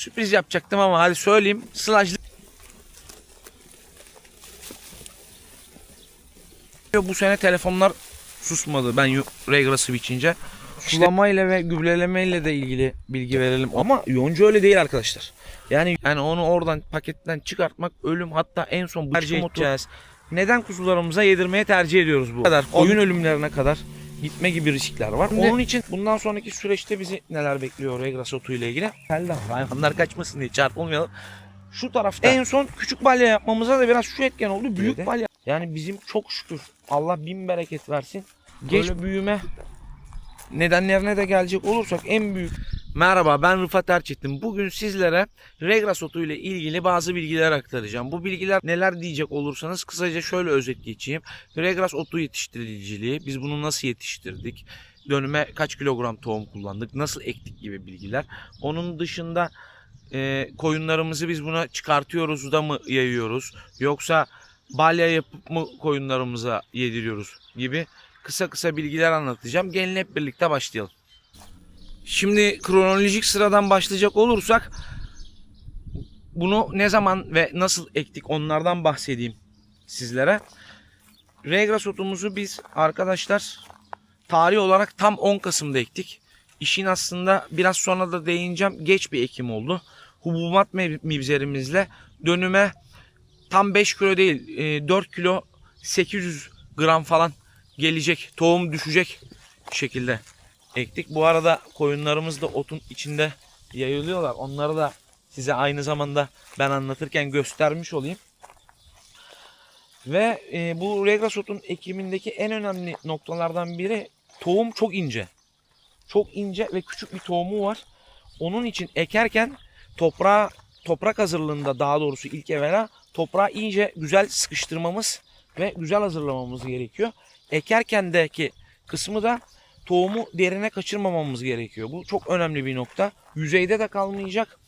Sürpriz yapacaktım ama hadi söyleyeyim. Sılajlı. Bu sene telefonlar susmadı ben Regras'ı biçince. Sulamayla ve gübrelemeyle de ilgili bilgi verelim. Ama yonca öyle değil arkadaşlar. Yani onu oradan paketten çıkartmak ölüm, hatta en son tercih edeceğiz. Neden kuzularımıza yedirmeye tercih ediyoruz bu kadar? Oyun ölümlerine kadar gitme gibi riskler var. Onun için bundan sonraki süreçte bizi neler bekliyor Regras otu ile ilgili? Hayvanlar kaçmasın diye çarpılmayalım. Şu tarafta en son küçük balya yapmamıza da biraz şu etken oldu. Büyük balya. Yani bizim çok şükür Allah bin bereket versin. Geç büyüme nedenlerine de gelecek olursak en büyük. Merhaba, ben Rıfat Erçetin. Bugün sizlere Regras otu ile ilgili bazı bilgiler aktaracağım. Bu bilgiler neler diyecek olursanız kısaca şöyle özet geçeyim. Regras otu yetiştiriciliği, biz bunu nasıl yetiştirdik? Dönüme kaç kilogram tohum kullandık? Nasıl ektik gibi bilgiler. Onun dışında koyunlarımızı biz buna çıkartıyoruz da mı yayıyoruz? Yoksa balya yapıp mı koyunlarımıza yediriyoruz gibi kısa bilgiler anlatacağım. Gelin hep birlikte başlayalım. Şimdi kronolojik sıradan başlayacak olursak bunu ne zaman ve nasıl ektik onlardan bahsedeyim sizlere. Regras otumuzu biz arkadaşlar tarih olarak tam 10 Kasım'da ektik. İşin aslında biraz sonra da değineceğim, geç bir ekim oldu. Hububat mibzerimizle dönüme tam 5 kilo değil 4 kilo 800 gram falan gelecek, tohum düşecek şekilde ektik. Bu arada koyunlarımız da otun içinde yayılıyorlar. Onları da size aynı zamanda ben anlatırken göstermiş olayım. Ve bu Regras otun ekimindeki en önemli noktalardan biri tohum çok ince. Çok ince ve küçük bir tohumu var. Onun için ekerken toprak hazırlığında, daha doğrusu ilk evvela toprağı iyice güzel sıkıştırmamız ve güzel hazırlamamız gerekiyor. Ekerkendeki kısmı da tohumu derine kaçırmamamız gerekiyor. Bu çok önemli bir nokta. Yüzeyde de kalmayacak,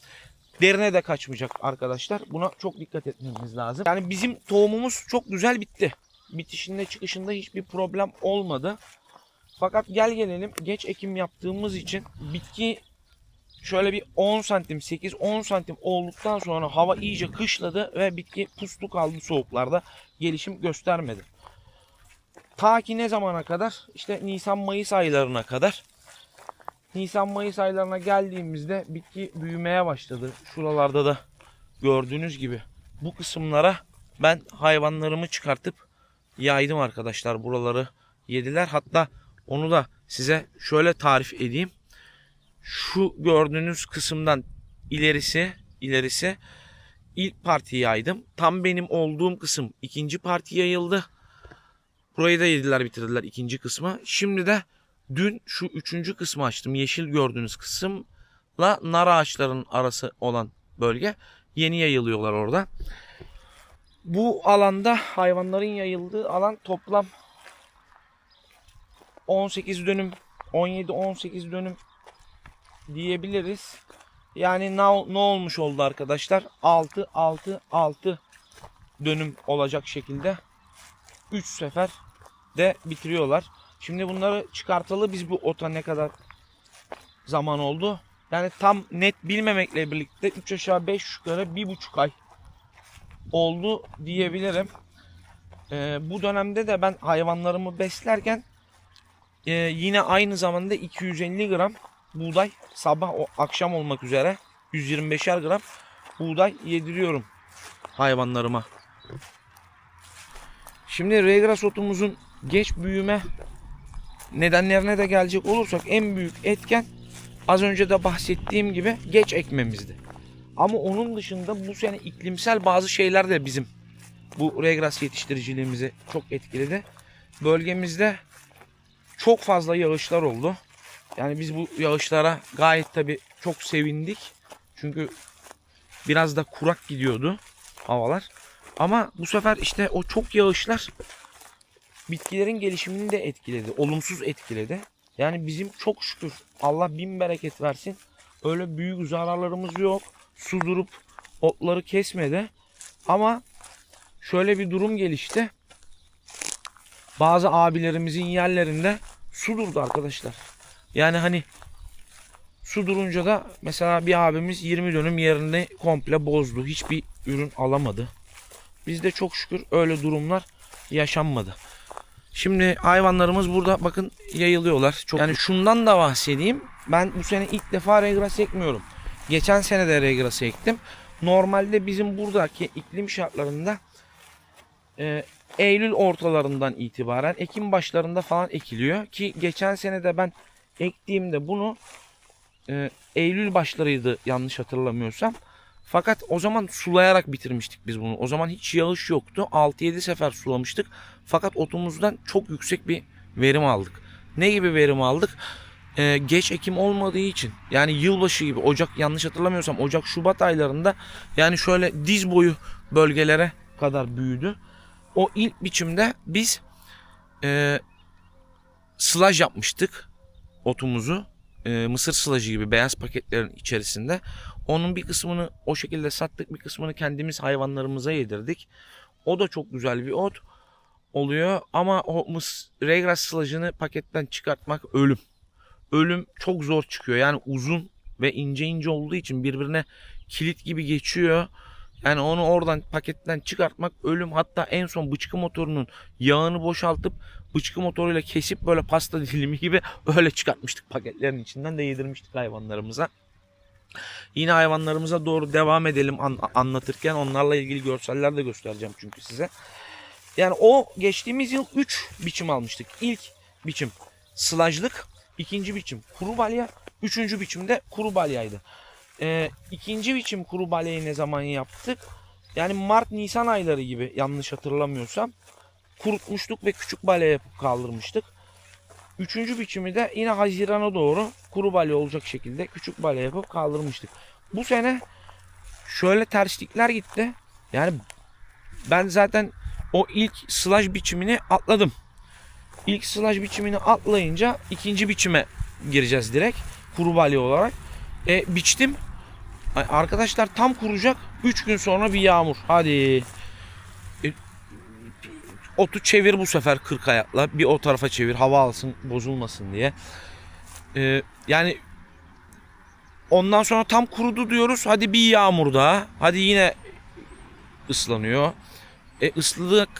derine de kaçmayacak arkadaşlar. Buna çok dikkat etmemiz lazım. Yani bizim tohumumuz çok güzel bitti. Bitişinde çıkışında hiçbir problem olmadı. Fakat gelelim geç ekim yaptığımız için bitki şöyle bir 10 santim 8-10 santim olduktan sonra hava iyice kışladı ve bitki puslu kaldı soğuklarda, gelişim göstermedi. Ta ki ne zamana kadar? İşte Nisan-Mayıs aylarına kadar. Nisan-Mayıs aylarına geldiğimizde bitki büyümeye başladı. Şuralarda da gördüğünüz gibi bu kısımlara ben hayvanlarımı çıkartıp yaydım arkadaşlar. Buraları yediler. Hatta onu da size şöyle tarif edeyim. Şu gördüğünüz kısımdan ilerisi ilk parti yaydım. Tam benim olduğum kısım ikinci parti yayıldı. Burayı da yediler, bitirdiler ikinci kısmı. Şimdi de dün şu üçüncü kısmı açtım. Yeşil gördüğünüz kısımla nar ağaçlarının arası olan bölge. Yeni yayılıyorlar orada. Bu alanda hayvanların yayıldığı alan toplam 18 dönüm, 17-18 dönüm diyebiliriz. Yani ne olmuş oldu arkadaşlar? 6 dönüm olacak şekilde 3 sefer de bitiriyorlar. Şimdi bunları çıkartalı biz bu ota ne kadar zaman oldu? Yani tam net bilmemekle birlikte 3 aşağı 5 yukarı 1,5 ay oldu diyebilirim. Bu dönemde de ben hayvanlarımı beslerken yine aynı zamanda 250 gram buğday, sabah o akşam olmak üzere 125'er gram buğday yediriyorum hayvanlarıma. Şimdi Regras otumuzun geç büyüme nedenlerine de gelecek olursak en büyük etken az önce de bahsettiğim gibi geç ekmemizdi. Ama onun dışında bu sene iklimsel bazı şeyler de bizim bu Regras yetiştiriciliğimizi çok etkiledi. Bölgemizde çok fazla yağışlar oldu. Yani biz bu yağışlara gayet tabii çok sevindik. Çünkü biraz da kurak gidiyordu havalar. Ama bu sefer işte o çok yağışlar bitkilerin gelişimini de etkiledi. Olumsuz etkiledi. Yani bizim çok şükür Allah bin bereket versin, öyle büyük zararlarımız yok. Su durup otları kesmedi. Ama şöyle bir durum gelişti. Bazı abilerimizin yerlerinde su durdu arkadaşlar. Yani hani Su durunca da mesela bir abimiz 20 dönüm yerini komple bozdu. Hiçbir ürün alamadı. Bizde çok şükür öyle durumlar yaşanmadı. Şimdi hayvanlarımız burada bakın yayılıyorlar. Yani şundan da bahsedeyim. Ben bu sene ilk defa regras ekmiyorum. Geçen sene de regras ektim. Normalde bizim buradaki iklim şartlarında Eylül ortalarından itibaren Ekim başlarında falan ekiliyor. Ki geçen sene de ben ektiğimde bunu Eylül başlarıydı yanlış hatırlamıyorsam. Fakat o zaman sulayarak bitirmiştik biz bunu. O zaman hiç yağış yoktu. 6-7 sefer sulamıştık. Fakat otumuzdan çok yüksek bir verim aldık. Ne gibi verim aldık? Geç ekim olmadığı için, yani yılbaşı gibi, Ocak, yanlış hatırlamıyorsam Ocak Şubat aylarında, yani şöyle diz boyu bölgelere kadar büyüdü. O ilk biçimde biz sılaj yapmıştık otumuzu. Mısır sılajı gibi beyaz paketlerin içerisinde. Onun bir kısmını o şekilde sattık, bir kısmını kendimiz hayvanlarımıza yedirdik. O da çok güzel bir ot oluyor ama o regras sılajını paketten çıkartmak ölüm. Ölüm çok zor çıkıyor. Yani uzun ve ince ince olduğu için birbirine kilit gibi geçiyor. Yani onu oradan paketten çıkartmak ölüm. Hatta en son bıçkı motorunun yağını boşaltıp bıçkı motoruyla kesip böyle pasta dilimi gibi öyle çıkartmıştık, paketlerin içinden de yedirmiştik hayvanlarımıza. Yine hayvanlarımıza doğru devam edelim anlatırken, onlarla ilgili görseller de göstereceğim çünkü size. Yani o geçtiğimiz yıl 3 biçim almıştık. İlk biçim sılajlık, ikinci biçim kuru balya, üçüncü biçim de kuru balyaydı. İkinci biçim kuru balyayı ne zaman yaptık? Yani Mart-Nisan ayları gibi yanlış hatırlamıyorsam kurutmuştuk ve küçük balya yapıp kaldırmıştık. Üçüncü biçimi de yine Haziran'a doğru kuru balya olacak şekilde küçük balya yapıp kaldırmıştık. Bu sene şöyle terslikler gitti. Yani ben zaten o ilk sılaj biçimini atladım. İlk sılaj biçimini atlayınca ikinci biçime gireceğiz direkt kuru balya olarak. Biçtim. Arkadaşlar tam kuracak. 3 gün sonra bir yağmur. Hadi. Otu çevir bu sefer 40 ayakla. Bir o tarafa çevir. Hava alsın, bozulmasın diye. Yani ondan sonra tam kurudu diyoruz. Hadi bir yağmur daha. Hadi yine ıslanıyor.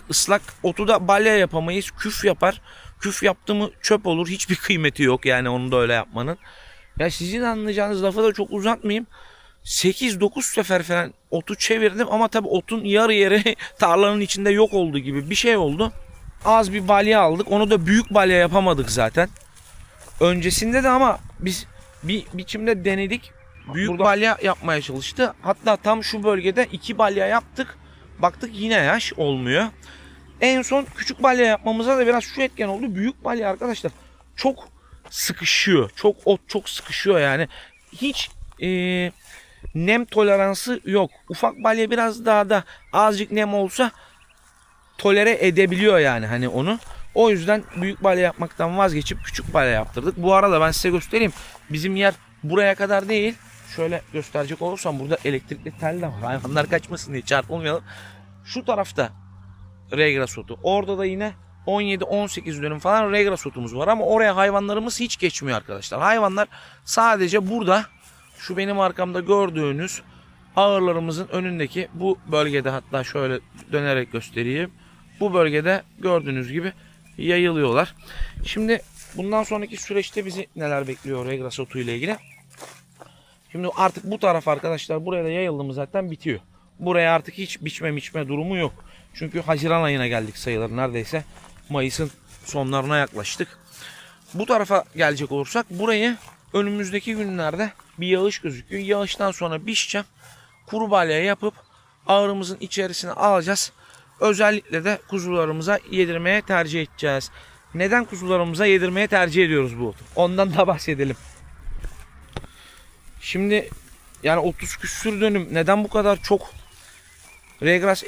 Islak otu da balya yapamayız. Küf yapar. Küf yaptı mı çöp olur. Hiçbir kıymeti yok yani onu da öyle yapmanın. Ya sizin anlayacağınız lafı da çok uzatmayayım. 8-9 sefer falan otu çevirdim ama tabii otun yarı yeri tarlanın içinde yok olduğu gibi bir şey oldu. Az bir balya aldık. Onu da büyük balya yapamadık zaten. Öncesinde de ama biz bir biçimde denedik. Büyük balya yapmaya çalıştı. Hatta tam şu bölgede 2 balya yaptık. Baktık yine yaş olmuyor. En son küçük balya yapmamıza da biraz şu etken oldu. Büyük balya arkadaşlar çok sıkışıyor. Çok sıkışıyor yani. Hiç nem toleransı yok. Ufak balya biraz daha da azıcık nem olsa tolere edebiliyor yani hani onu. O yüzden büyük balya yapmaktan vazgeçip küçük balya yaptırdık. Bu arada ben size göstereyim. Bizim yer buraya kadar değil. Şöyle gösterecek olursam burada elektrikli tel de var. Hayvanlar kaçmasın diye çarpılmayalım. Şu tarafta regras otu. Orada da yine 17-18 dönüm falan regras otumuz var ama oraya hayvanlarımız hiç geçmiyor arkadaşlar. Hayvanlar sadece burada, şu benim arkamda gördüğünüz ağırlarımızın önündeki bu bölgede, hatta şöyle dönerek göstereyim. Bu bölgede gördüğünüz gibi yayılıyorlar. Şimdi bundan sonraki süreçte bizi neler bekliyor regras otu ile ilgili? Şimdi artık bu taraf arkadaşlar, buraya da yayıldı mı zaten bitiyor. Buraya artık hiç biçme durumu yok. Çünkü Haziran ayına geldik sayılır, neredeyse Mayıs'ın sonlarına yaklaştık. Bu tarafa gelecek olursak burayı önümüzdeki günlerde bir yağış gözüküyor. Yağıştan sonra biçeceğim. Kuru balya yapıp ağırımızın içerisine alacağız. Özellikle de kuzularımıza yedirmeye tercih edeceğiz. Neden kuzularımıza yedirmeye tercih ediyoruz bu otu? Ondan da bahsedelim. Şimdi yani 30 küsür dönüm neden bu kadar çok regras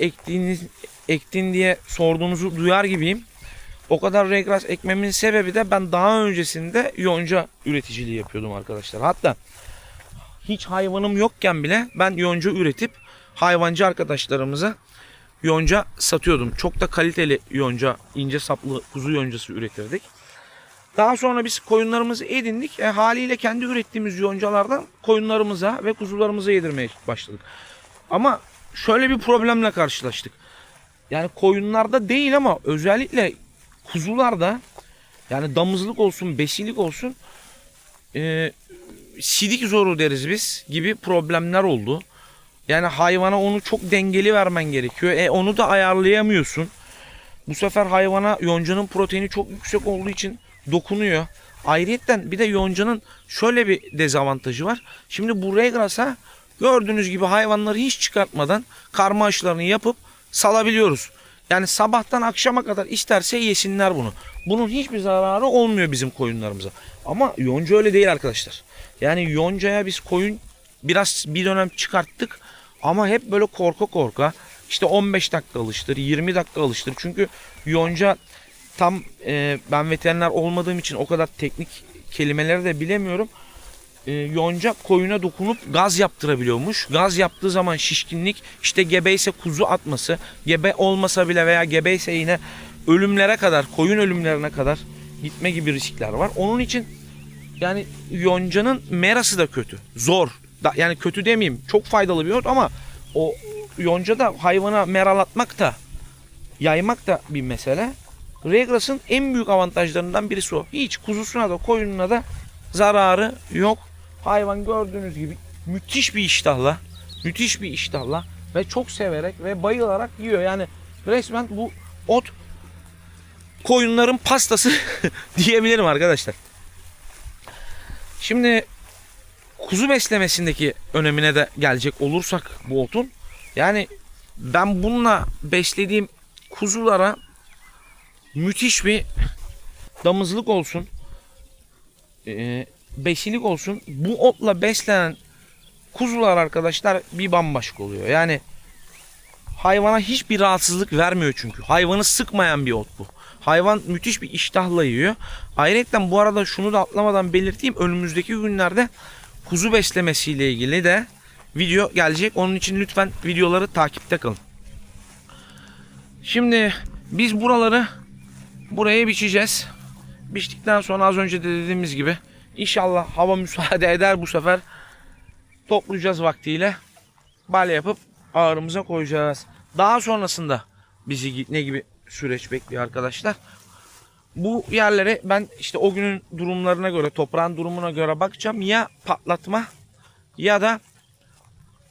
ektin diye sorduğunuzu duyar gibiyim. O kadar regras ekmemin sebebi de ben daha öncesinde yonca üreticiliği yapıyordum arkadaşlar. Hatta hiç hayvanım yokken bile ben yonca üretip hayvancı arkadaşlarımıza yonca satıyordum. Çok da kaliteli yonca, ince saplı kuzu yoncası üretirdik. Daha sonra biz koyunlarımızı edindik. Haliyle kendi ürettiğimiz yoncalardan koyunlarımıza ve kuzularımıza yedirmeye başladık. Ama şöyle bir problemle karşılaştık. Yani koyunlarda değil ama özellikle kuzularda, yani damızlık olsun, besilik olsun, sidik zoru deriz biz gibi problemler oldu. Yani hayvana onu çok dengeli vermen gerekiyor. Onu da ayarlayamıyorsun. Bu sefer hayvana yoncanın proteini çok yüksek olduğu için dokunuyor. Ayrıyeten bir de yoncanın şöyle bir dezavantajı var. Şimdi bu regrasa gördüğünüz gibi hayvanları hiç çıkartmadan karma aşılarını yapıp salabiliyoruz. Yani sabahtan akşama kadar isterse yesinler bunu. Bunun hiçbir zararı olmuyor bizim koyunlarımıza. Ama yonca öyle değil arkadaşlar. Yani yoncaya biz koyun biraz bir dönem çıkarttık. Ama hep böyle korka korka. İşte 15 dakika alıştır, 20 dakika alıştır. Çünkü yonca tam ben veteriner olmadığım için o kadar teknik kelimeleri de bilemiyorum. Yonca koyuna dokunup gaz yaptırabiliyormuş. Gaz yaptığı zaman şişkinlik, işte gebeyse kuzu atması, gebe olmasa bile veya gebeyse yine ölümlere kadar, koyun ölümlerine kadar gitme gibi riskler var. Onun için yani yoncanın merası da kötü. Zor. Yani kötü demeyeyim. Çok faydalı bir ot ama o yonca da hayvana meralatmak da, yaymak da bir mesele. Regras'ın en büyük avantajlarından birisi o. Hiç kuzusuna da koyununa da zararı yok. Hayvan gördüğünüz gibi müthiş bir iştahla ve çok severek ve bayılarak yiyor. Yani resmen bu ot koyunların pastası diyebilirim arkadaşlar. Şimdi kuzu beslemesindeki önemine de gelecek olursak bu otun, yani ben bununla beslediğim kuzulara müthiş bir damızlık olsun, besilik olsun, bu otla beslenen kuzular arkadaşlar bir bambaşka oluyor. Yani hayvana hiçbir rahatsızlık vermiyor çünkü. Hayvanı sıkmayan bir ot bu. Hayvan müthiş bir iştahla yiyor. Ayrıca bu arada şunu da atlamadan belirteyim. Önümüzdeki günlerde kuzu beslemesiyle ilgili de video gelecek. Onun için lütfen videoları takipte kalın. Şimdi biz buraya biçeceğiz. Biçtikten sonra az önce de dediğimiz gibi inşallah hava müsaade eder, bu sefer toplayacağız vaktiyle. Balya yapıp ağırımıza koyacağız. Daha sonrasında bizi ne gibi süreç bekliyor arkadaşlar? Bu yerlere ben işte o günün durumlarına göre, toprağın durumuna göre bakacağım. Ya patlatma ya da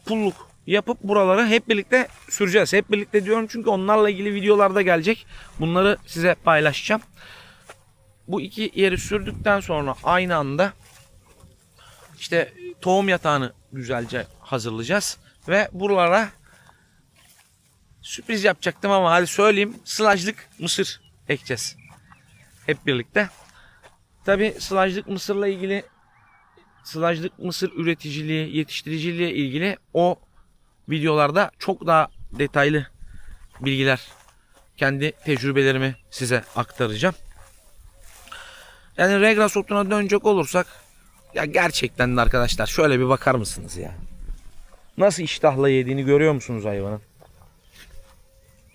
pulluk yapıp buraları hep birlikte süreceğiz. Hep birlikte diyorum çünkü onlarla ilgili videolarda gelecek. Bunları size paylaşacağım. Bu iki yeri sürdükten sonra aynı anda işte tohum yatağını güzelce hazırlayacağız. Ve buralara sürpriz yapacaktım ama hadi söyleyeyim, sılajlık mısır ekeceğiz. Hep birlikte. Tabi sılajlık mısırla ilgili, sılajlık mısır üreticiliği, yetiştiriciliği ilgili o videolarda çok daha detaylı bilgiler, kendi tecrübelerimi size aktaracağım. Yani regras otuna dönecek olursak, ya gerçekten de arkadaşlar şöyle bir bakar mısınız ya? Nasıl iştahla yediğini görüyor musunuz hayvanın?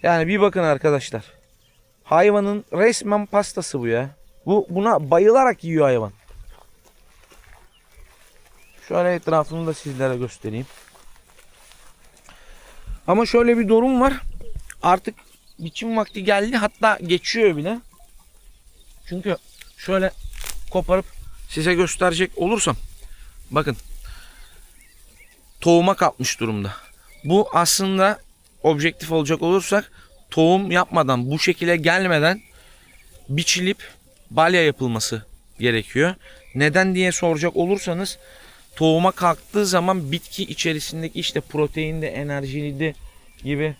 Yani bir bakın arkadaşlar. Hayvanın resmen pastası bu ya. Buna bayılarak yiyor hayvan. Şöyle etrafını da sizlere göstereyim. Ama şöyle bir durum var. Artık biçim vakti geldi. Hatta geçiyor bile. Çünkü şöyle koparıp size gösterecek olursam. Bakın. Tohuma kalkmış durumda. Bu aslında objektif olacak olursak tohum yapmadan, bu şekilde gelmeden biçilip balya yapılması gerekiyor. Neden diye soracak olursanız, tohuma kalktığı zaman bitki içerisindeki işte protein de, enerjili de gibi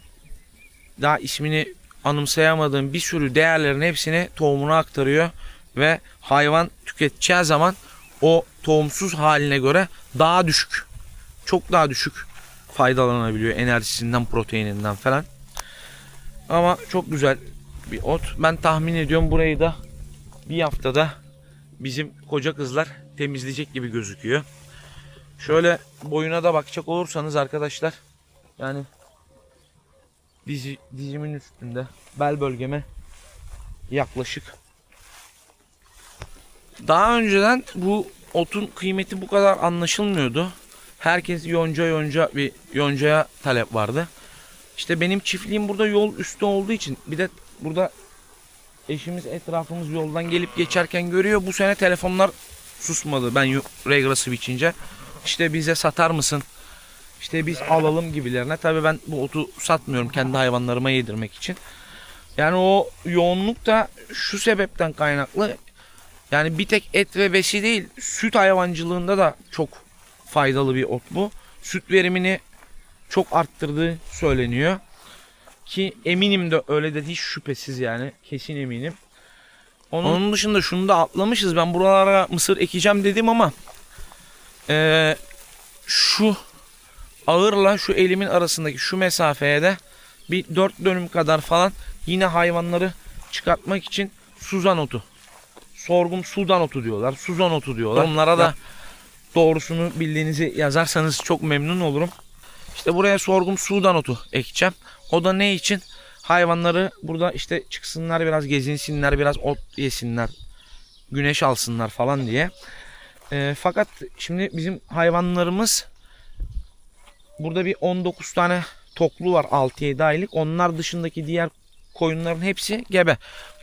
daha ismini anımsayamadığım bir sürü değerlerin hepsini tohumuna aktarıyor ve hayvan tüketeceği zaman o tohumsuz haline göre daha düşük, çok daha düşük faydalanabiliyor enerjisinden, proteininden falan. Ama çok güzel bir ot. Ben tahmin ediyorum burayı da bir haftada bizim koca kızlar temizleyecek gibi gözüküyor. Şöyle boyuna da bakacak olursanız arkadaşlar, yani dizimin üstünde, bel bölgeme yaklaşık Daha önceden bu otun kıymeti bu kadar anlaşılmıyordu. Herkes yoncaya talep vardı. İşte benim çiftliğim burada yol üstü olduğu için, bir de burada eşimiz etrafımız yoldan gelip geçerken görüyor. Bu sene telefonlar susmadı ben Regras'ı biçince. İşte bize satar mısın? İşte biz alalım gibilerine. Tabii ben bu otu satmıyorum kendi hayvanlarıma yedirmek için. Yani o yoğunluk da şu sebepten kaynaklı. Yani bir tek et ve besi değil, süt hayvancılığında da çok faydalı bir ot bu. Süt verimini çok arttırdığı söyleniyor. Ki eminim de öyle de, hiç şüphesiz yani. Kesin eminim. Onun dışında şunu da atlamışız. Ben buralara mısır ekeceğim dedim ama şu ağırla şu elimin arasındaki şu mesafeye de bir 4 dönüm kadar falan yine hayvanları çıkartmak için suzan otu. Sorghum sudan otu diyorlar. Suzan otu diyorlar. Onlara da doğrusunu bildiğinizi yazarsanız çok memnun olurum. İşte buraya sorghum sudan otu ekeceğim. O da ne için? Hayvanları burada işte çıksınlar, biraz gezinsinler, biraz ot yesinler, güneş alsınlar falan diye. Fakat şimdi bizim hayvanlarımız burada bir 19 tane toklu var, 6-7 aylık. Onlar dışındaki diğer koyunların hepsi gebe.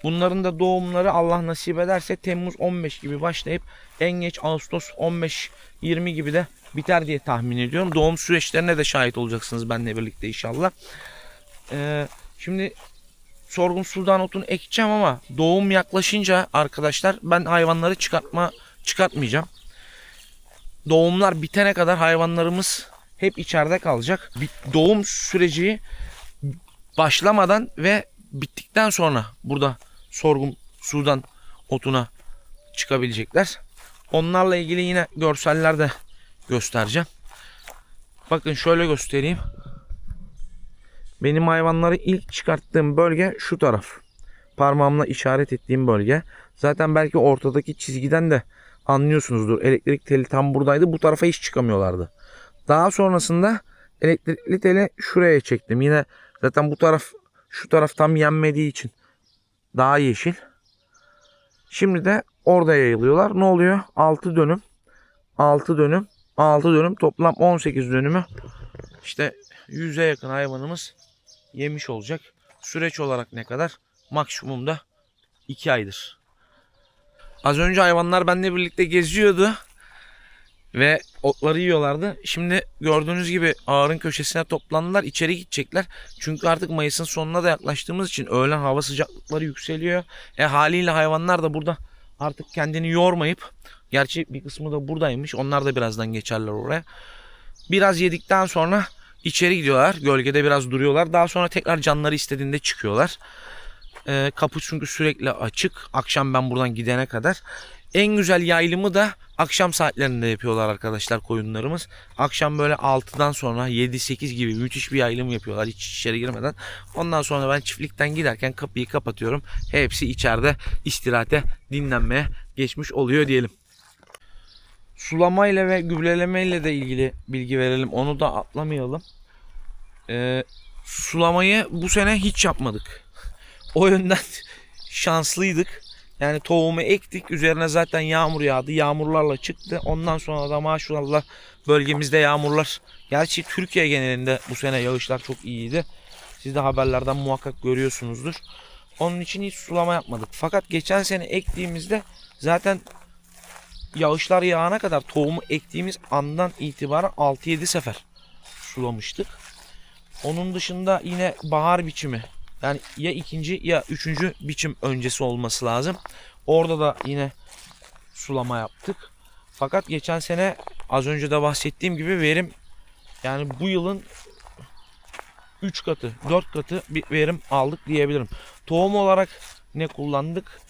Bunların da doğumları Allah nasip ederse Temmuz 15 gibi başlayıp en geç Ağustos 15-20 gibi de biter diye tahmin ediyorum. Doğum süreçlerine de şahit olacaksınız benimle birlikte inşallah. Şimdi sorghum sudan otunu ekeceğim ama doğum yaklaşınca arkadaşlar ben hayvanları çıkartmayacağım. Doğumlar bitene kadar hayvanlarımız hep içeride kalacak. Doğum süreci başlamadan ve bittikten sonra burada sorghum sudan otuna çıkabilecekler. Onlarla ilgili yine görseller de göstereceğim. Bakın şöyle göstereyim. Benim hayvanları ilk çıkarttığım bölge şu taraf. Parmağımla işaret ettiğim bölge. Zaten belki ortadaki çizgiden de anlıyorsunuzdur. Elektrik teli tam buradaydı. Bu tarafa hiç çıkamıyorlardı. Daha sonrasında elektrikli teli şuraya çektim. Yine zaten bu taraf, şu taraf tam yenmediği için daha yeşil. Şimdi de orada yayılıyorlar. Ne oluyor? 6 dönüm, 6 dönüm, 6 dönüm, toplam 18 dönümü işte 100'e yakın hayvanımız yemiş olacak. Süreç olarak ne kadar? Maksimumda 2 aydır. Az önce hayvanlar benimle birlikte geziyordu ve otları yiyorlardı. Şimdi gördüğünüz gibi ağırın köşesine toplandılar. İçeri gidecekler. Çünkü artık Mayıs'ın sonuna da yaklaştığımız için öğlen hava sıcaklıkları yükseliyor. Haliyle hayvanlar da burada artık kendini yormayıp, gerçi bir kısmı da buradaymış. Onlar da birazdan geçerler oraya. Biraz yedikten sonra içeri gidiyorlar. Gölgede biraz duruyorlar. Daha sonra tekrar canları istediğinde çıkıyorlar. Kapı çünkü sürekli açık. Akşam ben buradan gidene kadar. En güzel yaylımı da akşam saatlerinde yapıyorlar arkadaşlar koyunlarımız. Akşam böyle 6'dan sonra 7-8 gibi müthiş bir yaylım yapıyorlar hiç içeri girmeden. Ondan sonra ben çiftlikten giderken kapıyı kapatıyorum. Hepsi içeride istirahate, dinlenmeye geçmiş oluyor diyelim. Sulamayla ve gübrelemeyle de ilgili bilgi verelim. Onu da atlamayalım. Sulamayı bu sene hiç yapmadık. O yönden şanslıydık. Yani tohumu ektik. Üzerine zaten yağmur yağdı. Yağmurlarla çıktı. Ondan sonra da maşallah bölgemizde yağmurlar. Gerçi Türkiye genelinde bu sene yağışlar çok iyiydi. Siz de haberlerden muhakkak görüyorsunuzdur. Onun için hiç sulama yapmadık. Fakat geçen sene ektiğimizde zaten yağışlar yağana kadar tohumu ektiğimiz andan itibaren 6-7 sefer sulamıştık. Onun dışında yine bahar biçimi, yani ya ikinci ya üçüncü biçim öncesi olması lazım. Orada da yine sulama yaptık. Fakat geçen sene az önce de bahsettiğim gibi verim, yani bu yılın 3 katı 4 katı bir verim aldık diyebilirim. Tohum olarak ne kullandık?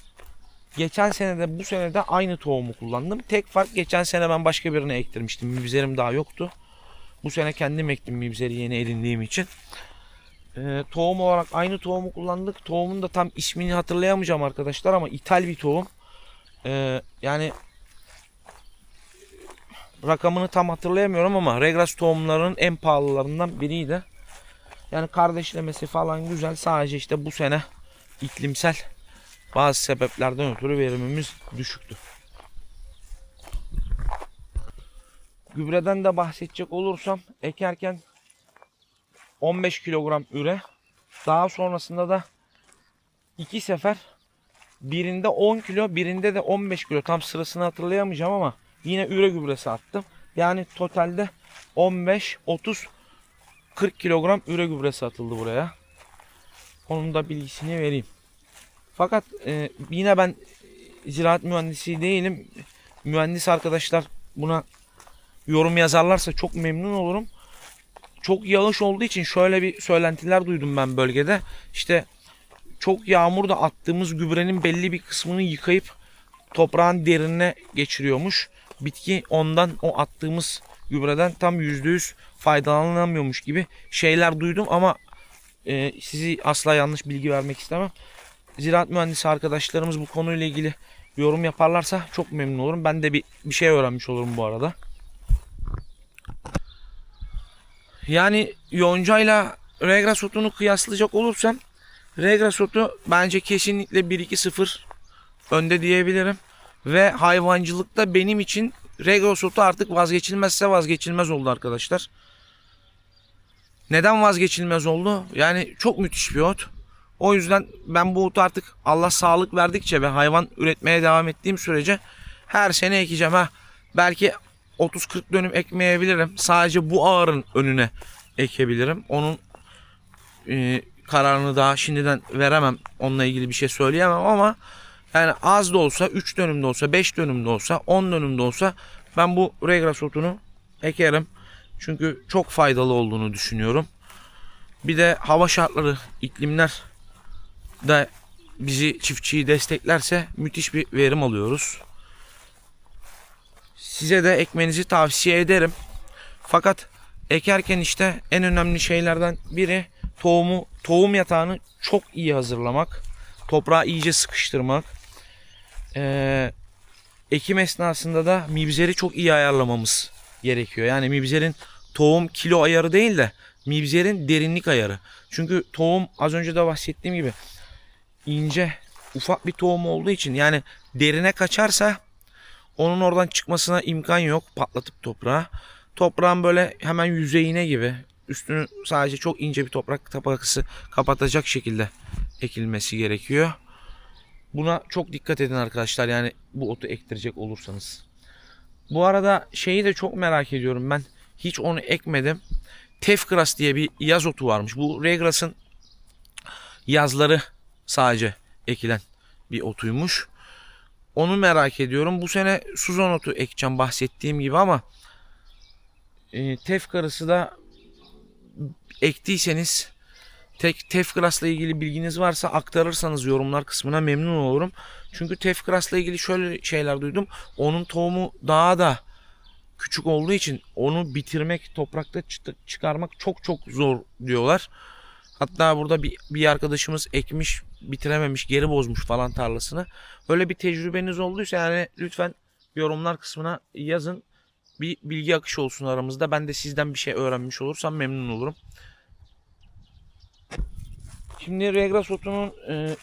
Geçen sene de bu sene de aynı tohumu kullandım. Tek fark, geçen sene ben başka birine ektirmiştim. Mibzerim daha yoktu. Bu sene kendim ektim mibzeri yeni edindiğim için. Tohum olarak aynı tohumu kullandık. Tohumun da tam ismini hatırlayamayacağım arkadaşlar ama ithal bir tohum. Yani rakamını tam hatırlayamıyorum ama Regras tohumlarının en pahalılarından biriydi. Yani kardeşlemesi falan güzel. Sadece işte bu sene iklimsel bazı sebeplerden ötürü verimimiz düşüktü. Gübreden de bahsedecek olursam ekerken 15 kilogram üre. Daha sonrasında da 2 sefer birinde 10 kilo birinde de 15 kilo, tam sırasını hatırlayamayacağım ama yine üre gübresi attım. Yani totalde 15, 30, 40 kilogram üre gübresi atıldı buraya. Onun da bilgisini vereyim. Fakat yine ben ziraat mühendisi değilim. Mühendis arkadaşlar buna yorum yazarlarsa çok memnun olurum. Çok yağış olduğu için şöyle bir söylentiler duydum ben bölgede. İşte çok yağmur da attığımız gübrenin belli bir kısmını yıkayıp toprağın derinine geçiriyormuş. Bitki ondan, o attığımız gübreden tam %100 faydalanamıyormuş gibi şeyler duydum ama sizi asla yanlış bilgi vermek istemem. Ziraat mühendisi arkadaşlarımız bu konuyla ilgili yorum yaparlarsa çok memnun olurum. Ben de bir şey öğrenmiş olurum bu arada. Yani yoncayla Regras otunu kıyaslayacak olursam Regras otu bence kesinlikle 1-2-0 önde diyebilirim. Ve hayvancılıkta benim için Regras otu artık vazgeçilmezse vazgeçilmez oldu arkadaşlar. Neden vazgeçilmez oldu? Yani çok müthiş bir ot. O yüzden ben bu otu artık Allah sağlık verdikçe ve hayvan üretmeye devam ettiğim sürece her sene ekeceğim. Belki 30-40 dönüm ekmeyebilirim. Sadece bu ağırın önüne ekebilirim. Onun kararını daha şimdiden veremem. Onunla ilgili bir şey söyleyemem ama yani az da olsa 3 dönüm de olsa 5 dönüm de olsa 10 dönüm de olsa ben bu Regras otunu ekerim. Çünkü çok faydalı olduğunu düşünüyorum. Bir de hava şartları, iklimler de bizi, çiftçiyi desteklerse müthiş bir verim alıyoruz. Size de ekmenizi tavsiye ederim. Fakat ekerken işte en önemli şeylerden biri tohum yatağını çok iyi hazırlamak. Toprağı iyice sıkıştırmak. Ekim esnasında da mibzeri çok iyi ayarlamamız gerekiyor. Yani mibzerin tohum kilo ayarı değil de mibzerin derinlik ayarı. Çünkü tohum az önce de bahsettiğim gibi ince, ufak bir tohum olduğu için yani derine kaçarsa onun oradan çıkmasına imkan yok, patlatıp toprağa. Toprağın böyle hemen yüzeyine gibi üstünü sadece çok ince bir toprak tabakası kapatacak şekilde ekilmesi gerekiyor. Buna çok dikkat edin arkadaşlar, yani bu otu ektirecek olursanız. Bu arada şeyi de çok merak ediyorum ben. Hiç onu ekmedim. Tefgras diye bir yaz otu varmış. Bu Regras'ın yazları sadece ekilen bir otuymuş. Onu merak ediyorum. Bu sene Suzan otu ekeceğim bahsettiğim gibi ama Tefgras'ı da ektiyseniz, Tefgras'la ilgili bilginiz varsa aktarırsanız yorumlar kısmına memnun olurum. Çünkü Tefgras'la ilgili şöyle şeyler duydum. Onun tohumu daha da küçük olduğu için onu bitirmek, toprakta çıkarmak çok çok zor diyorlar. Hatta burada bir arkadaşımız ekmiş, bitirememiş, geri bozmuş falan tarlasını. Öyle bir tecrübeniz olduysa yani lütfen yorumlar kısmına yazın. Bir bilgi akışı olsun aramızda. Ben de sizden bir şey öğrenmiş olursam memnun olurum. Şimdi Regras otunun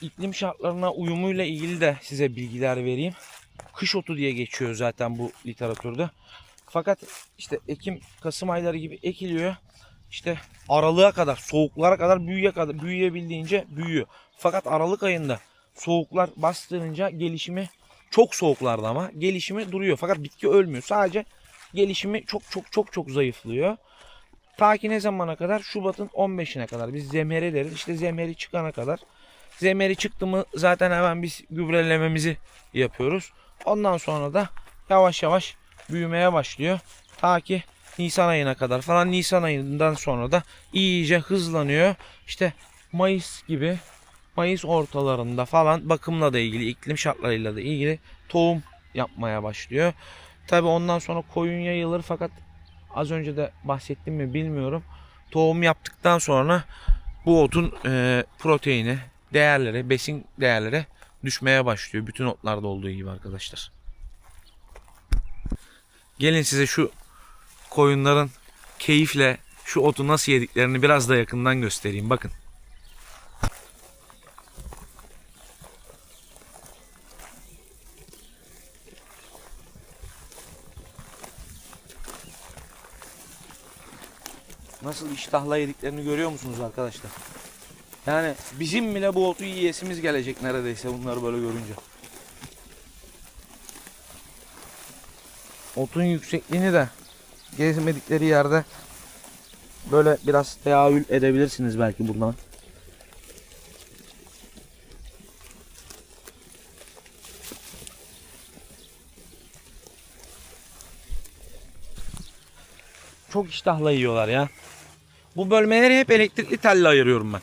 iklim şartlarına uyumuyla ilgili de size bilgiler vereyim. Kış otu diye geçiyor zaten bu literatürde. Fakat işte Ekim, Kasım ayları gibi ekiliyor. İşte Aralık'a kadar, soğuklara kadar büyüyebildiğince büyüyor. Fakat Aralık ayında soğuklar bastırınca gelişimi, çok soğuklarda ama gelişimi duruyor. Fakat bitki ölmüyor. Sadece gelişimi çok zayıflıyor. Ta ki ne zamana kadar? Şubat'ın 15'ine kadar. Biz zemheri deriz. İşte zemheri çıkana kadar. Zemheri çıktı mı zaten hemen biz gübrelememizi yapıyoruz. Ondan sonra da yavaş yavaş büyümeye başlıyor. Ta ki Nisan ayına kadar falan. Nisan ayından sonra da iyice hızlanıyor. İşte Mayıs gibi, Mayıs ortalarında falan bakımla da ilgili, iklim şartlarıyla da ilgili tohum yapmaya başlıyor. Tabi ondan sonra koyun yayılır fakat az önce de bahsettim mi bilmiyorum. Tohum yaptıktan sonra bu otun proteini, değerleri, besin değerleri düşmeye başlıyor. Bütün otlarda olduğu gibi arkadaşlar. Gelin size şu koyunların keyifle şu otu nasıl yediklerini biraz da yakından göstereyim. Bakın. Nasıl iştahla yediklerini görüyor musunuz arkadaşlar? Yani bizim bile bu otu yiyesimiz gelecek neredeyse bunları böyle görünce. Otun yüksekliğini de gezmedikleri yerde böyle biraz teamül edebilirsiniz belki bundan. Çok iştahla yiyorlar ya. Bu bölmeleri hep elektrikli telle ayırıyorum ben.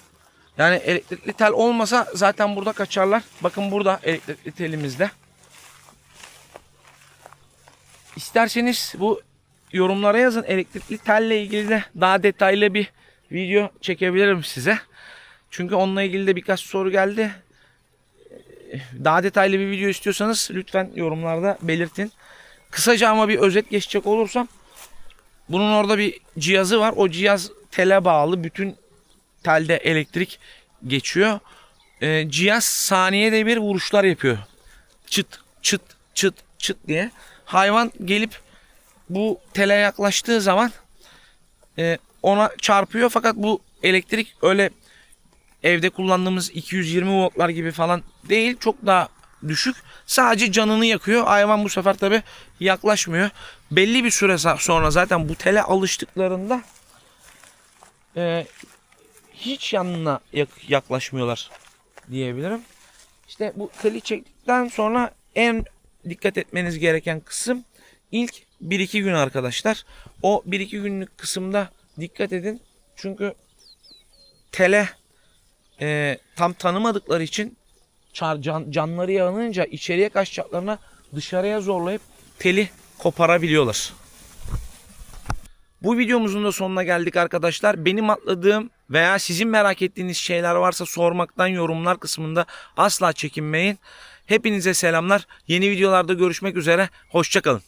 Yani elektrikli tel olmasa zaten burada kaçarlar. Bakın burada elektrikli telimizde. İsterseniz bu yorumlara yazın. Elektrikli telle ilgili de daha detaylı bir video çekebilirim size. Çünkü onunla ilgili de birkaç soru geldi. Daha detaylı bir video istiyorsanız lütfen yorumlarda belirtin. Kısaca ama bir özet geçecek olursam. Bunun orada bir cihazı var. O cihaz tele bağlı. Bütün telde elektrik geçiyor. Cihaz saniyede bir vuruşlar yapıyor. Çıt çıt çıt çıt diye. Hayvan gelip bu tele yaklaştığı zaman ona çarpıyor. Fakat bu elektrik öyle evde kullandığımız 220 voltlar gibi falan değil. Çok daha düşük. Sadece canını yakıyor. Hayvan bu sefer tabi yaklaşmıyor. Belli bir süre sonra zaten bu tele alıştıklarında hiç yanına yaklaşmıyorlar diyebilirim. İşte bu teli çektikten sonra en dikkat etmeniz gereken kısım ilk 1-2 gün arkadaşlar. O 1-2 günlük kısımda dikkat edin. Çünkü tele tam tanımadıkları için canları yanınca içeriye kaçacaklarına dışarıya zorlayıp teli koparabiliyorlar. Bu videomuzun da sonuna geldik arkadaşlar. Benim atladığım veya sizin merak ettiğiniz şeyler varsa sormaktan yorumlar kısmında asla çekinmeyin. Hepinize selamlar. Yeni videolarda görüşmek üzere. Hoşça kalın.